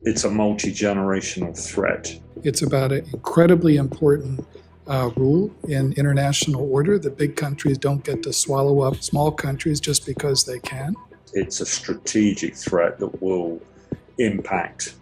It's a multi-generational threat. It's about an incredibly important rule in international order that big countries don't get to swallow up small countries just because they can. It's a strategic threat that will impact,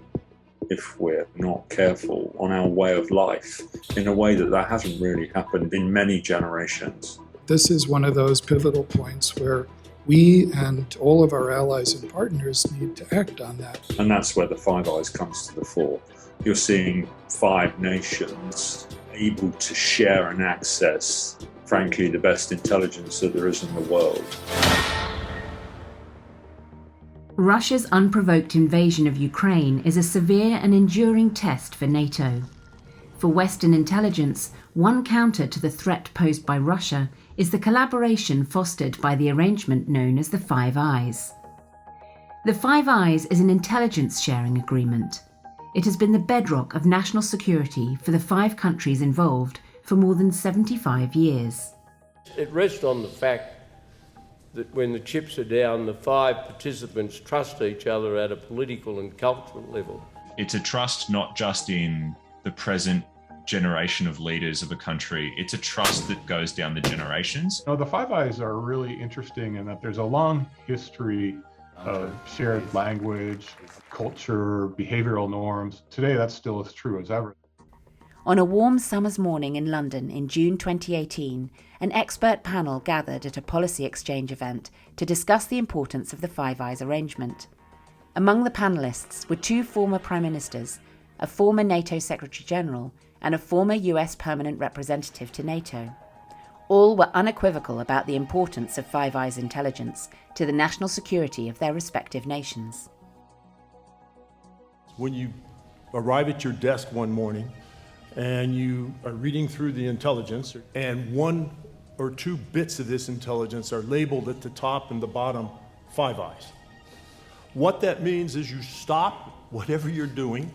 if we're not careful, on our way of life in a way that hasn't really happened in many generations. This is one of those pivotal points where we and all of our allies and partners need to act on that. And that's where the Five Eyes comes to the fore. You're seeing 5 nations able to share and access, frankly, the best intelligence that there is in the world. Russia's unprovoked invasion of Ukraine is a severe and enduring test for NATO. For Western intelligence, one counter to the threat posed by Russia is the collaboration fostered by the arrangement known as the Five Eyes. The Five Eyes is an intelligence sharing agreement. It has been the bedrock of national security for the 5 countries involved for more than 75 years. It rests on the fact that when the chips are down, the 5 participants trust each other at a political and cultural level. It's a trust not just in the present generation of leaders of a country, it's a trust that goes down the generations. The Five Eyes are really interesting in that there's a long history of shared language, culture, behavioral norms. Today, that's still as true as ever. On a warm summer's morning in London in June 2018, an expert panel gathered at a policy exchange event to discuss the importance of the Five Eyes arrangement. Among the panellists were 2 former prime ministers, a former NATO Secretary General, and a former US permanent representative to NATO. All were unequivocal about the importance of Five Eyes intelligence to the national security of their respective nations. When you arrive at your desk one morning and you are reading through the intelligence, and 1 or 2 bits of this intelligence are labeled at the top and the bottom Five Eyes. What that means is you stop whatever you're doing,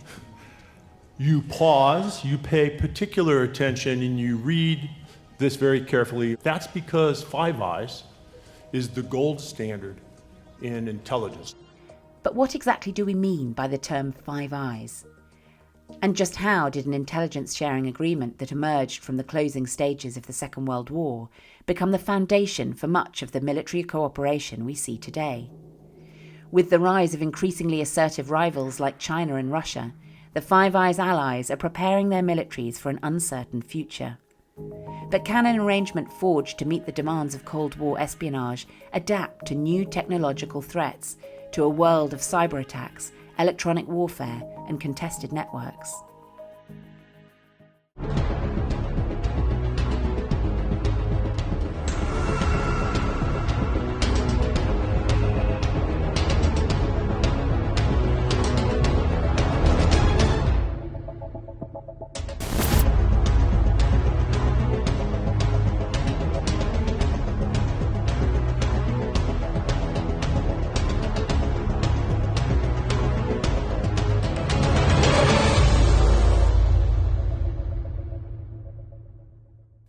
you pause, you pay particular attention, and you read this very carefully. That's because Five Eyes is the gold standard in intelligence. But what exactly do we mean by the term Five Eyes? And just how did an intelligence sharing agreement that emerged from the closing stages of the Second World War become the foundation for much of the military cooperation we see today? With the rise of increasingly assertive rivals like China and Russia, the Five Eyes allies are preparing their militaries for an uncertain future. But can an arrangement forged to meet the demands of Cold War espionage adapt to new technological threats, to a world of cyber attacks, electronic warfare, and contested networks?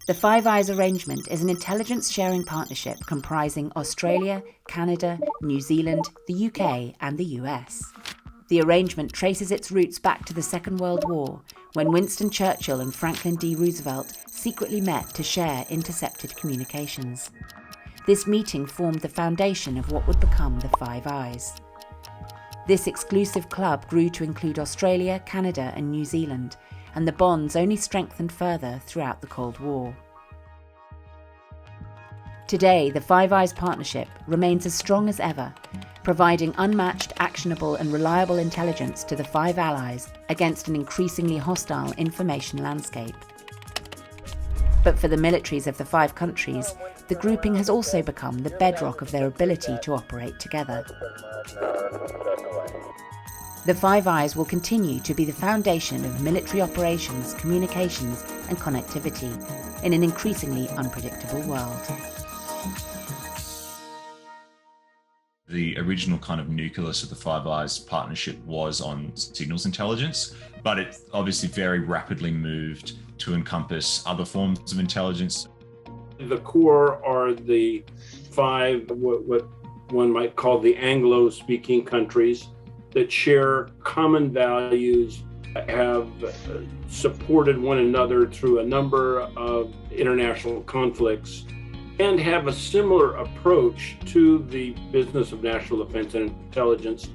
The Five Eyes arrangement is an intelligence-sharing partnership comprising Australia, Canada, New Zealand, the UK and the US. The arrangement traces its roots back to the Second World War, when Winston Churchill and Franklin D. Roosevelt secretly met to share intercepted communications. This meeting formed the foundation of what would become the Five Eyes. This exclusive club grew to include Australia, Canada and New Zealand, and the bonds only strengthened further throughout the Cold War. Today, the Five Eyes partnership remains as strong as ever, providing unmatched, actionable and reliable intelligence to the 5 allies against an increasingly hostile information landscape. But for the militaries of the 5 countries, the grouping has also become the bedrock of their ability to operate together. The Five Eyes will continue to be the foundation of military operations, communications and connectivity in an increasingly unpredictable world. The original kind of nucleus of the Five Eyes partnership was on signals intelligence, but it obviously very rapidly moved to encompass other forms of intelligence. The core are the 5, what one might call the Anglo-speaking countries, that share common values, have supported one another through a number of international conflicts, and have a similar approach to the business of national defense and intelligence.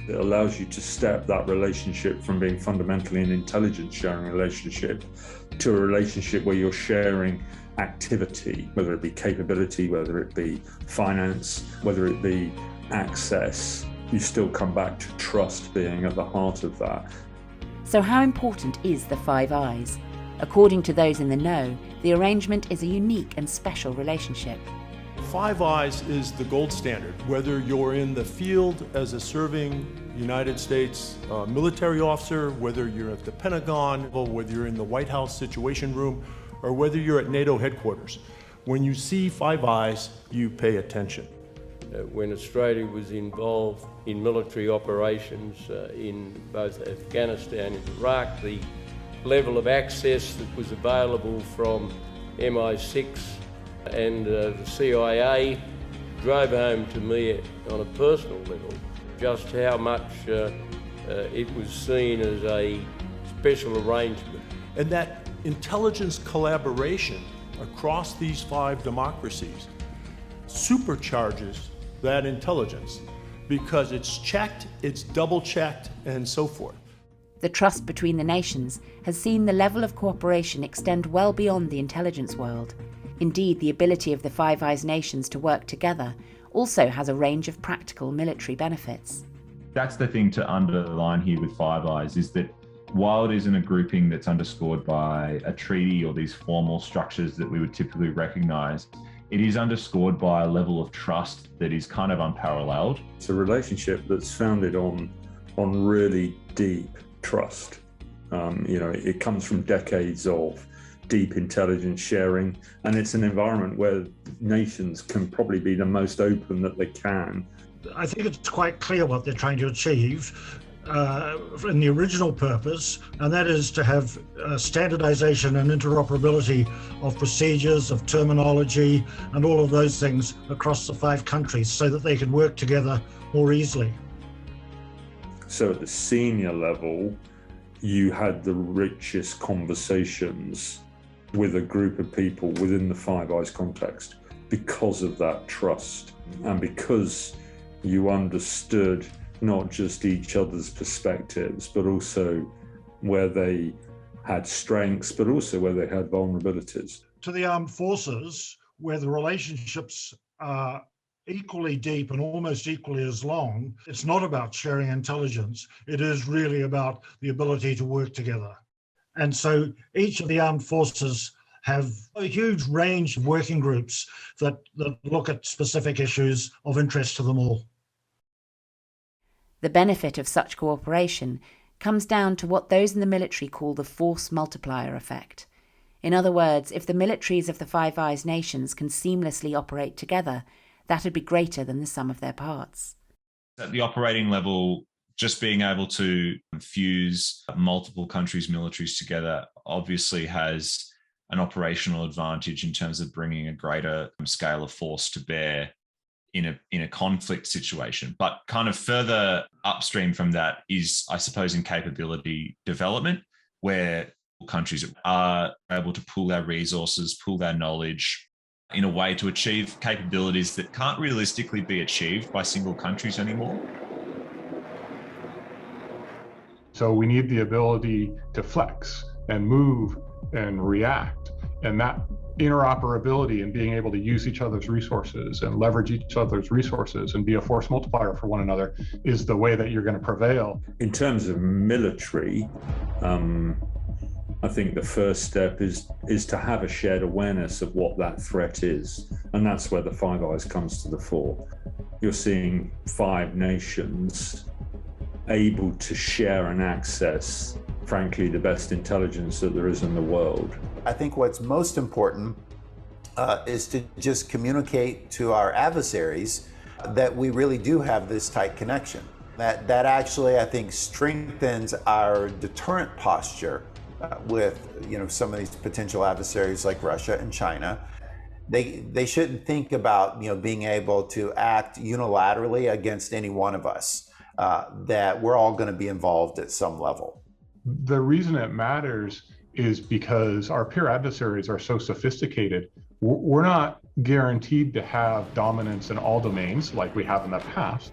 It allows you to step that relationship from being fundamentally an intelligence sharing relationship to a relationship where you're sharing activity, whether it be capability, whether it be finance, whether it be access. You still come back to trust being at the heart of that. So how important is the Five Eyes? According to those in the know, the arrangement is a unique and special relationship. Five Eyes is the gold standard. Whether you're in the field as a serving United States military officer, whether you're at the Pentagon, or whether you're in the White House Situation Room, or whether you're at NATO headquarters, when you see Five Eyes, you pay attention. When Australia was involved in military operations in both Afghanistan and Iraq, the level of access that was available from MI6 and the CIA drove home to me on a personal level just how much it was seen as a special arrangement. And that intelligence collaboration across these five democracies supercharges that intelligence because it's checked, it's double checked, and so forth. The trust between the nations has seen the level of cooperation extend well beyond the intelligence world. Indeed, the ability of the Five Eyes nations to work together also has a range of practical military benefits. That's the thing to underline here with Five Eyes, is that while it isn't a grouping that's underscored by a treaty or these formal structures that we would typically recognise, it is underscored by a level of trust that is kind of unparalleled. It's a relationship that's founded on really deep trust. It comes from decades of deep intelligence sharing, and it's an environment where nations can probably be the most open that they can. I think it's quite clear what they're trying to achieve in the original purpose, and that is to have standardization and interoperability of procedures, of terminology, and all of those things across the five countries so that they can work together more easily. So at the senior level, you had the richest conversations with a group of people within the Five Eyes context because of that trust and because you understood not just each other's perspectives, but also where they had strengths, but also where they had vulnerabilities. To the armed forces, where the relationships are equally deep and almost equally as long, it's not about sharing intelligence. It is really about the ability to work together. And so each of the armed forces have a huge range of working groups that look at specific issues of interest to them all. The benefit of such cooperation comes down to what those in the military call the force multiplier effect. In other words, if the militaries of the Five Eyes nations can seamlessly operate together, that would be greater than the sum of their parts. At the operating level, just being able to fuse multiple countries' militaries together obviously has an operational advantage in terms of bringing a greater scale of force to bear in a conflict situation. But kind of further upstream from that is, I suppose, in capability development, where countries are able to pool their resources, pool their knowledge in a way to achieve capabilities that can't realistically be achieved by single countries anymore. So we need the ability to flex and move and react, and that interoperability and being able to use each other's resources and leverage each other's resources and be a force multiplier for one another is the way that you're going to prevail. In terms of military, I think the first step is to have a shared awareness of what that threat is, and that's where the Five Eyes comes to the fore. You're seeing five nations able to share and access, frankly, the best intelligence that there is in the world. I think what's most important is to just communicate to our adversaries that we really do have this tight connection. That actually, I think, strengthens our deterrent posture with some of these potential adversaries like Russia and China. They shouldn't think about being able to act unilaterally against any one of us. that we're all going to be involved at some level. The reason it matters is because our peer adversaries are so sophisticated. We're not guaranteed to have dominance in all domains like we have in the past.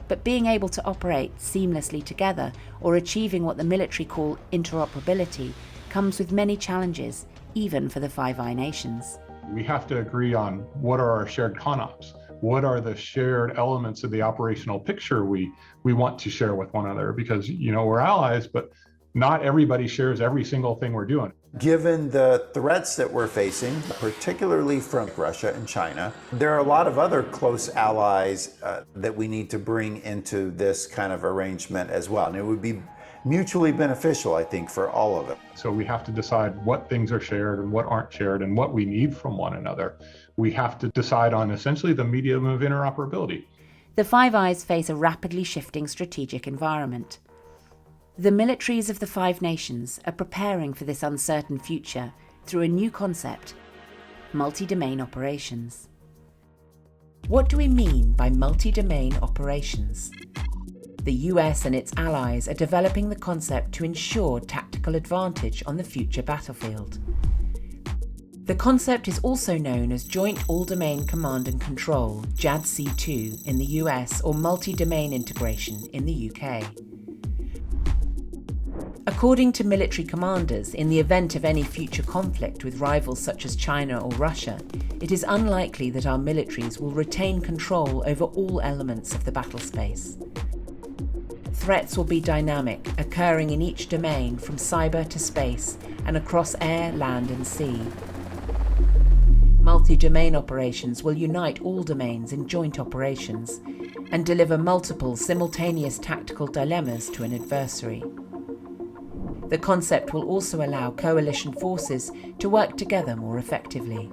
But being able to operate seamlessly together, or achieving what the military call interoperability, comes with many challenges, even for the Five Eye nations. We have to agree on what are our shared CONOPS, what are the shared elements of the operational picture we want to share with one another, because we're allies, but not everybody shares every single thing we're doing. Given the threats that we're facing, particularly from Russia and China, there are a lot of other close allies that we need to bring into this kind of arrangement as well. And it would be mutually beneficial, I think, for all of it. So we have to decide what things are shared and what aren't shared and what we need from one another. We have to decide on essentially the medium of interoperability. The Five Eyes face a rapidly shifting strategic environment. The militaries of the Five Nations are preparing for this uncertain future through a new concept: multi-domain operations. What do we mean by multi-domain operations? The US and its allies are developing the concept to ensure tactical advantage on the future battlefield. The concept is also known as Joint All-Domain Command and Control, JADC2 in the US, or multi-domain integration in the UK. According to military commanders, in the event of any future conflict with rivals such as China or Russia, it is unlikely that our militaries will retain control over all elements of the battle space. Threats will be dynamic, occurring in each domain from cyber to space and across air, land and sea. Multi-domain operations will unite all domains in joint operations and deliver multiple simultaneous tactical dilemmas to an adversary. The concept will also allow coalition forces to work together more effectively.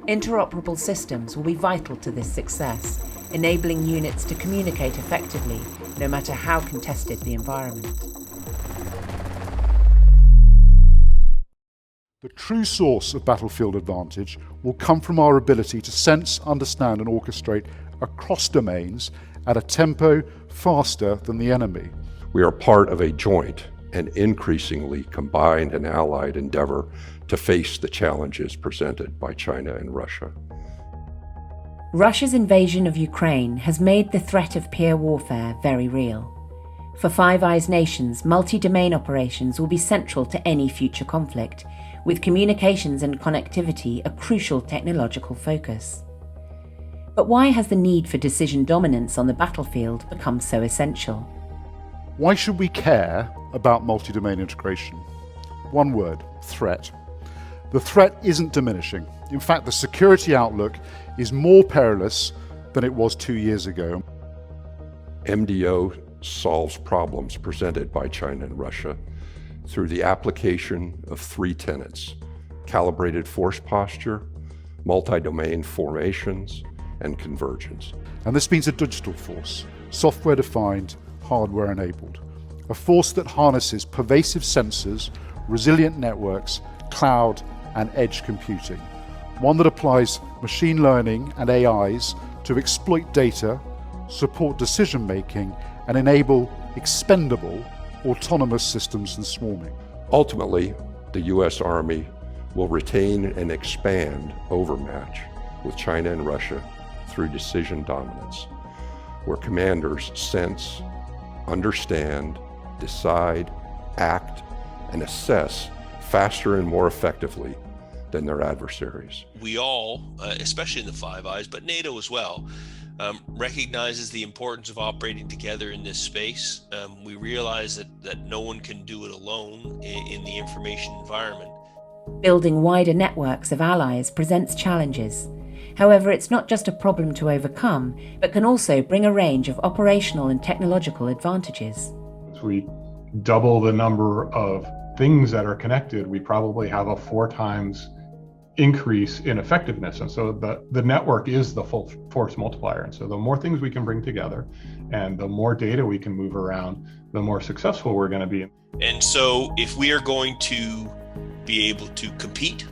Interoperable systems will be vital to this success, enabling units to communicate effectively, no matter how contested the environment. The true source of battlefield advantage will come from our ability to sense, understand and orchestrate across domains at a tempo faster than the enemy. We are part of a joint and increasingly combined and allied endeavor to face the challenges presented by China and Russia. Russia's invasion of Ukraine has made the threat of peer warfare very real. For Five Eyes nations, multi-domain operations will be central to any future conflict, with communications and connectivity a crucial technological focus. But why has the need for decision dominance on the battlefield become so essential? Why should we care about multi-domain integration? One word: threat. The threat isn't diminishing. In fact, the security outlook is more perilous than it was 2 years ago. MDO solves problems presented by China and Russia through the application of three tenets: calibrated force posture, multi-domain formations, and convergence. And this means a digital force, software-defined, hardware-enabled. A force that harnesses pervasive sensors, resilient networks, cloud, and edge computing. One that applies machine learning and AIs to exploit data, support decision-making, and enable expendable autonomous systems and swarming. Ultimately, the U.S. Army will retain and expand overmatch with China and Russia through decision dominance, where commanders sense, understand, decide, act, and assess faster and more effectively than their adversaries. We all, especially in the Five Eyes, but NATO as well, recognizes the importance of operating together in this space. We realize that no one can do it alone in the information environment. Building wider networks of allies presents challenges. However, it's not just a problem to overcome, but can also bring a range of operational and technological advantages. As we double the number of things that are connected, we probably have a 4 times increase in effectiveness. And so the network is the full force multiplier. And so the more things we can bring together and the more data we can move around, the more successful we're going to be. And so if we are going to be able to compete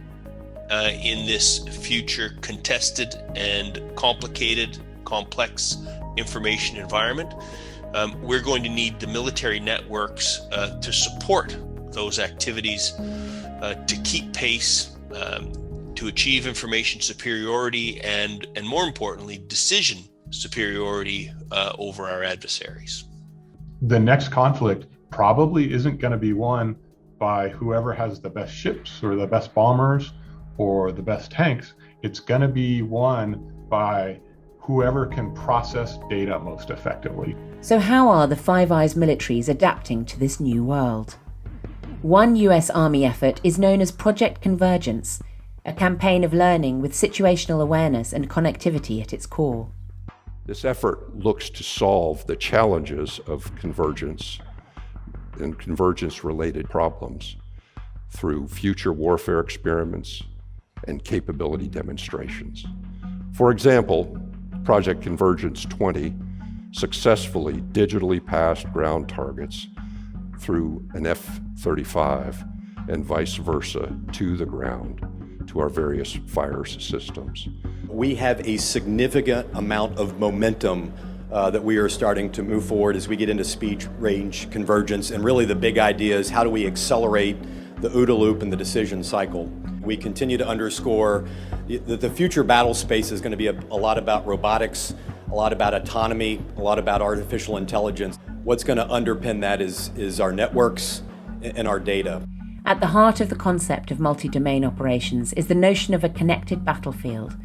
in this future contested and complicated, complex information environment, we're going to need the military networks to support those activities, to keep pace, to achieve information superiority, and more importantly, decision superiority over our adversaries. The next conflict probably isn't going to be won by whoever has the best ships or the best bombers or the best tanks. It's going to be won by whoever can process data most effectively. So how are the Five Eyes militaries adapting to this new world? One US Army effort is known as Project Convergence, a campaign of learning with situational awareness and connectivity at its core. This effort looks to solve the challenges of convergence and convergence-related problems through future warfare experiments and capability demonstrations. For example, Project Convergence 20 successfully digitally passed ground targets through an F-35 and vice versa to the ground to our various fire systems. We have a significant amount of momentum that we are starting to move forward as we get into speed range convergence, and really the big idea is how do we accelerate the OODA loop and the decision cycle. We continue to underscore that the future battle space is going to be a lot about robotics, a lot about autonomy, a lot about artificial intelligence. What's going to underpin that is our networks and our data. At the heart of the concept of multi-domain operations is the notion of a connected battlefield.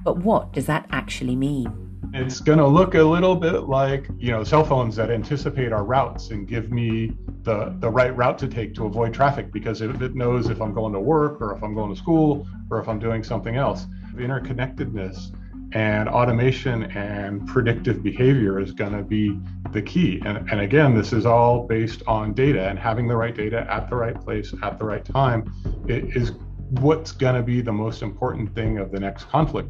But what does that actually mean? It's going to look a little bit like, cell phones that anticipate our routes and give me the right route to take to avoid traffic, because it knows if I'm going to work or if I'm going to school or if I'm doing something else. Interconnectedness and automation and predictive behavior is going to be the key. And again, this is all based on data, and having the right data at the right place at the right time is what's going to be the most important thing of the next conflict.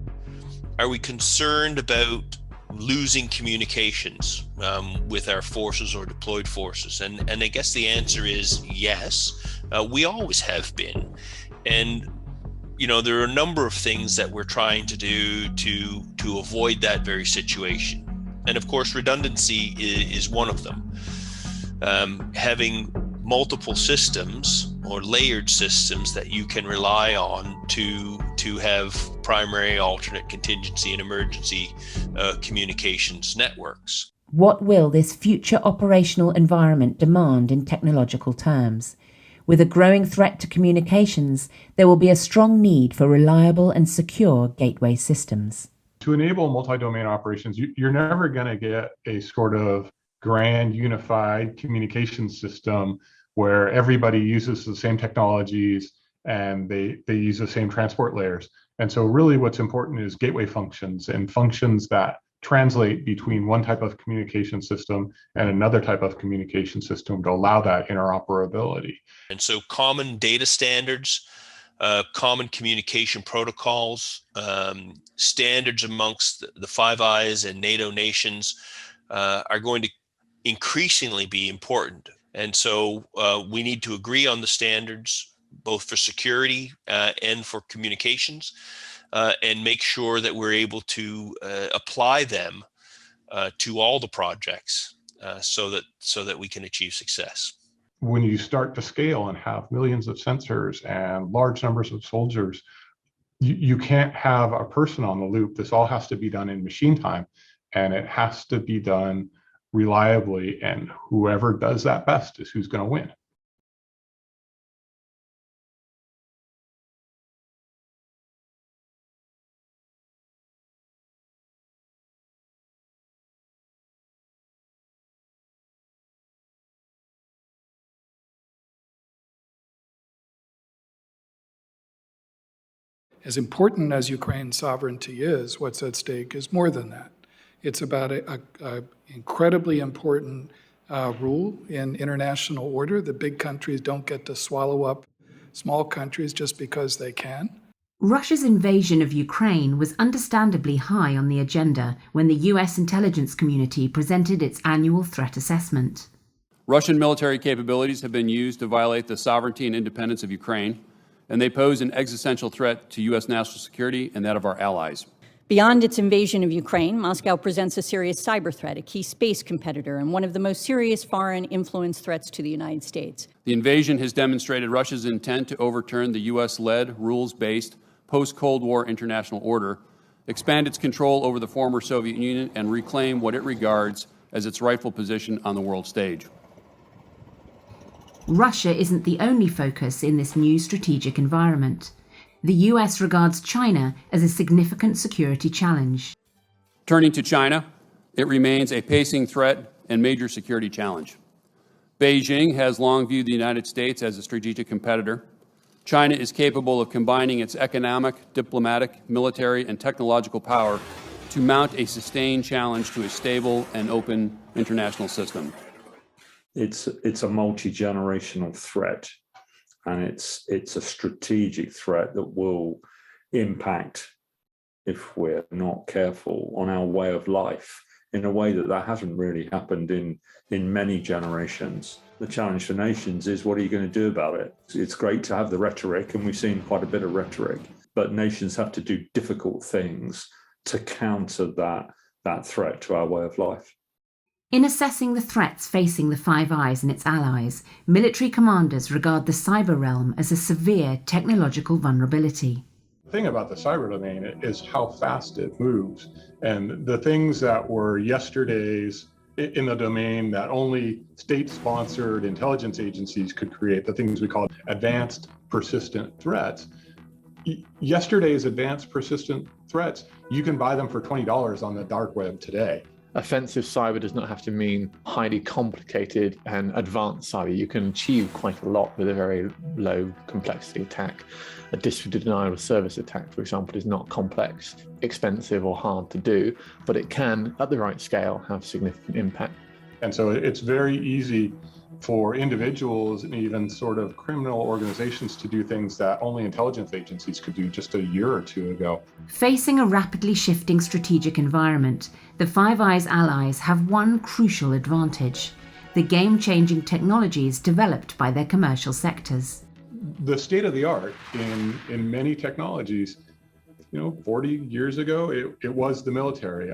Are we concerned about losing communications with our forces or deployed forces? And I guess the answer is yes. We always have been. And there are a number of things that we're trying to do to avoid that very situation. And of course, redundancy is one of them. Having multiple systems or layered systems that you can rely on to have primary, alternate, contingency, and emergency communications networks. What will this future operational environment demand in technological terms? With a growing threat to communications, there will be a strong need for reliable and secure gateway systems. To enable multi-domain operations, you're never going to get a sort of grand unified communication system where everybody uses the same technologies and they use the same transport layers. And so really what's important is gateway functions and functions that translate between one type of communication system and another type of communication system to allow that interoperability. And so common data standards, common communication protocols, standards amongst the Five Eyes and NATO nations are going to increasingly be important. And so we need to agree on the standards, both for security and for communications, and make sure that we're able to apply them to all the projects so that we can achieve success. When you start to scale and have millions of sensors and large numbers of soldiers, you can't have a person on the loop. This all has to be done in machine time, and it has to be done reliably, and whoever does that best is who's going to win. As important as Ukraine's sovereignty is, what's at stake is more than that. It's about an incredibly important rule in international order. The big countries don't get to swallow up small countries just because they can. Russia's invasion of Ukraine was understandably high on the agenda when the US intelligence community presented its annual threat assessment. Russian military capabilities have been used to violate the sovereignty and independence of Ukraine, and they pose an existential threat to U.S. national security and that of our allies. Beyond its invasion of Ukraine, Moscow presents a serious cyber threat, a key space competitor, and one of the most serious foreign influence threats to the United States. The invasion has demonstrated Russia's intent to overturn the U.S.-led, rules-based, post-Cold War international order, expand its control over the former Soviet Union, and reclaim what it regards as its rightful position on the world stage. Russia isn't the only focus in this new strategic environment. The US regards China as a significant security challenge. Turning to China, it remains a pacing threat and major security challenge. Beijing has long viewed the United States as a strategic competitor. China is capable of combining its economic, diplomatic, military, and technological power to mount a sustained challenge to a stable and open international system. It's a multi-generational threat, and it's a strategic threat that will impact, if we're not careful, on our way of life in a way that hasn't really happened in many generations. The challenge for nations is, what are you going to do about it? It's great to have the rhetoric, and we've seen quite a bit of rhetoric, but nations have to do difficult things to counter that threat to our way of life. In assessing the threats facing the Five Eyes and its allies, military commanders regard the cyber realm as a severe technological vulnerability. The thing about the cyber domain is how fast it moves. And the things that were yesterday's in the domain that only state-sponsored intelligence agencies could create, the things we call advanced persistent threats. Yesterday's advanced persistent threats, you can buy them for $20 on the dark web today. Offensive cyber does not have to mean highly complicated and advanced cyber. You can achieve quite a lot with a very low complexity attack. A distributed denial of service attack, for example, is not complex, expensive, or hard to do, but it can, at the right scale, have significant impact. And so it's very easy for individuals and even sort of criminal organizations to do things that only intelligence agencies could do just a year or two ago. Facing a rapidly shifting strategic environment, the Five Eyes allies have one crucial advantage: the game-changing technologies developed by their commercial sectors. The state of the art in many technologies, 40 years ago, it was the military.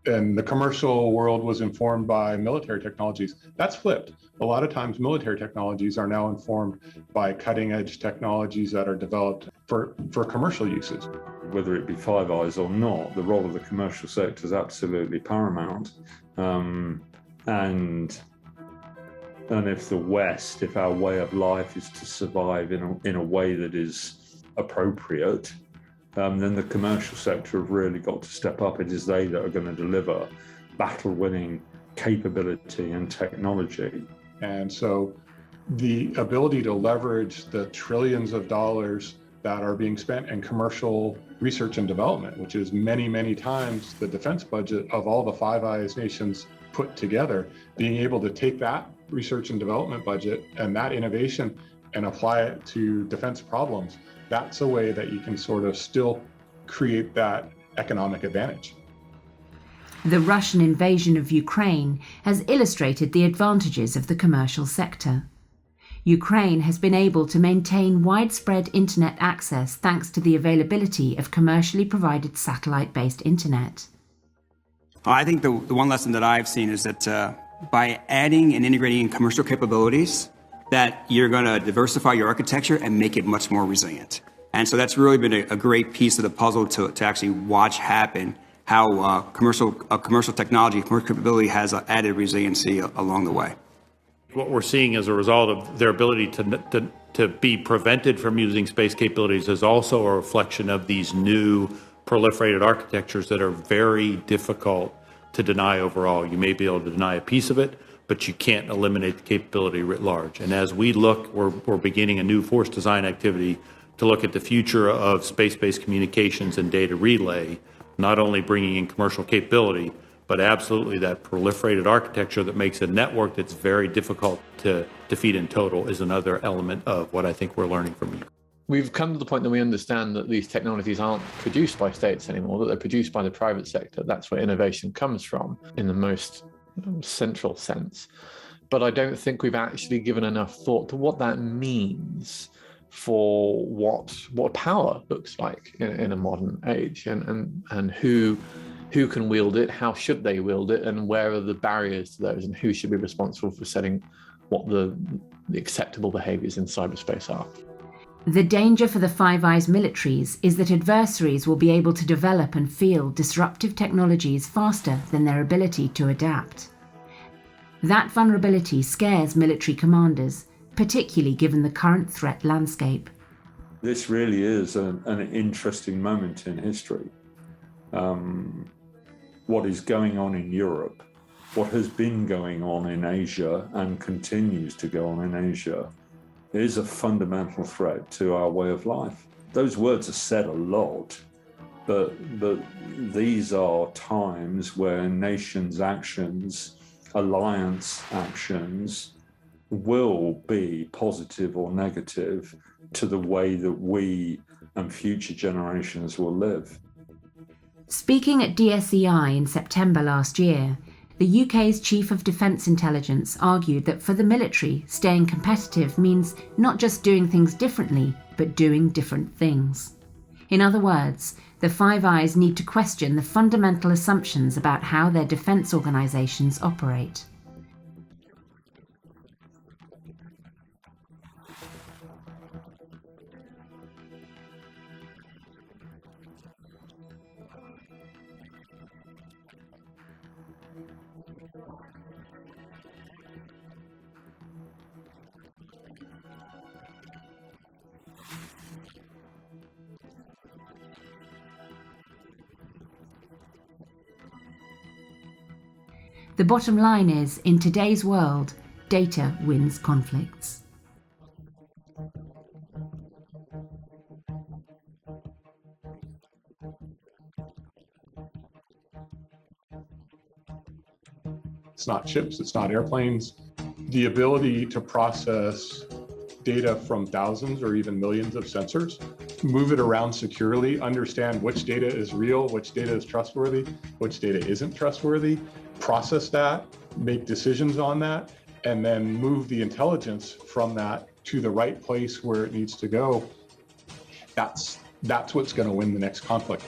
And the commercial world was informed by military technologies. That's flipped. A lot of times military technologies are now informed by cutting edge technologies that are developed for commercial uses. Whether it be Five Eyes or not, the role of the commercial sector is absolutely paramount. And if our way of life is to survive in a way that is appropriate, then the commercial sector have really got to step up. It is they that are going to deliver battle-winning capability and technology. And so the ability to leverage the trillions of dollars that are being spent in commercial research and development, which is many, many times the defense budget of all the Five Eyes nations put together, being able to take that research and development budget and that innovation and apply it to defense problems, that's a way that you can sort of still create that economic advantage. The Russian invasion of Ukraine has illustrated the advantages of the commercial sector. Ukraine has been able to maintain widespread internet access thanks to the availability of commercially provided satellite-based internet. I think the one lesson that I've seen is that by adding and integrating commercial capabilities, that you're going to diversify your architecture and make it much more resilient. And so that's really been a great piece of the puzzle to actually watch happen, how commercial technology, commercial capability has added resiliency along the way. What we're seeing as a result of their ability to be prevented from using space capabilities is also a reflection of these new proliferated architectures that are very difficult to deny overall. You may be able to deny a piece of it, but you can't eliminate the capability writ large. And as we look, we're beginning a new force design activity to look at the future of space-based communications and data relay, not only bringing in commercial capability, but absolutely that proliferated architecture that makes a network that's very difficult to defeat in total is another element of what I think we're learning from you. We've come to the point that we understand that these technologies aren't produced by states anymore, that they're produced by the private sector. That's where innovation comes from in the most central sense. But I don't think we've actually given enough thought to what that means for what power looks like in a modern age, and who can wield it, how should they wield it, and where are the barriers to those, and who should be responsible for setting what the acceptable behaviors in cyberspace are. The danger for the Five Eyes militaries is that adversaries will be able to develop and field disruptive technologies faster than their ability to adapt. That vulnerability scares military commanders, particularly given the current threat landscape. This really is an interesting moment in history. What is going on in Europe, what has been going on in Asia and continues to go on in Asia, is a fundamental threat to our way of life. Those words are said a lot, but these are times where nations' actions, alliance actions, will be positive or negative to the way that we and future generations will live. Speaking at DSEI in September last year, the UK's Chief of Defence Intelligence argued that for the military, staying competitive means not just doing things differently, but doing different things. In other words, the Five Eyes need to question the fundamental assumptions about how their defence organisations operate. The bottom line is, in today's world, data wins conflicts. It's not ships, it's not airplanes. The ability to process data from thousands or even millions of sensors, move it around securely, understand which data is real, which data is trustworthy, which data isn't trustworthy, process that, make decisions on that, and then move the intelligence from that to the right place where it needs to go. That's what's going to win the next conflict.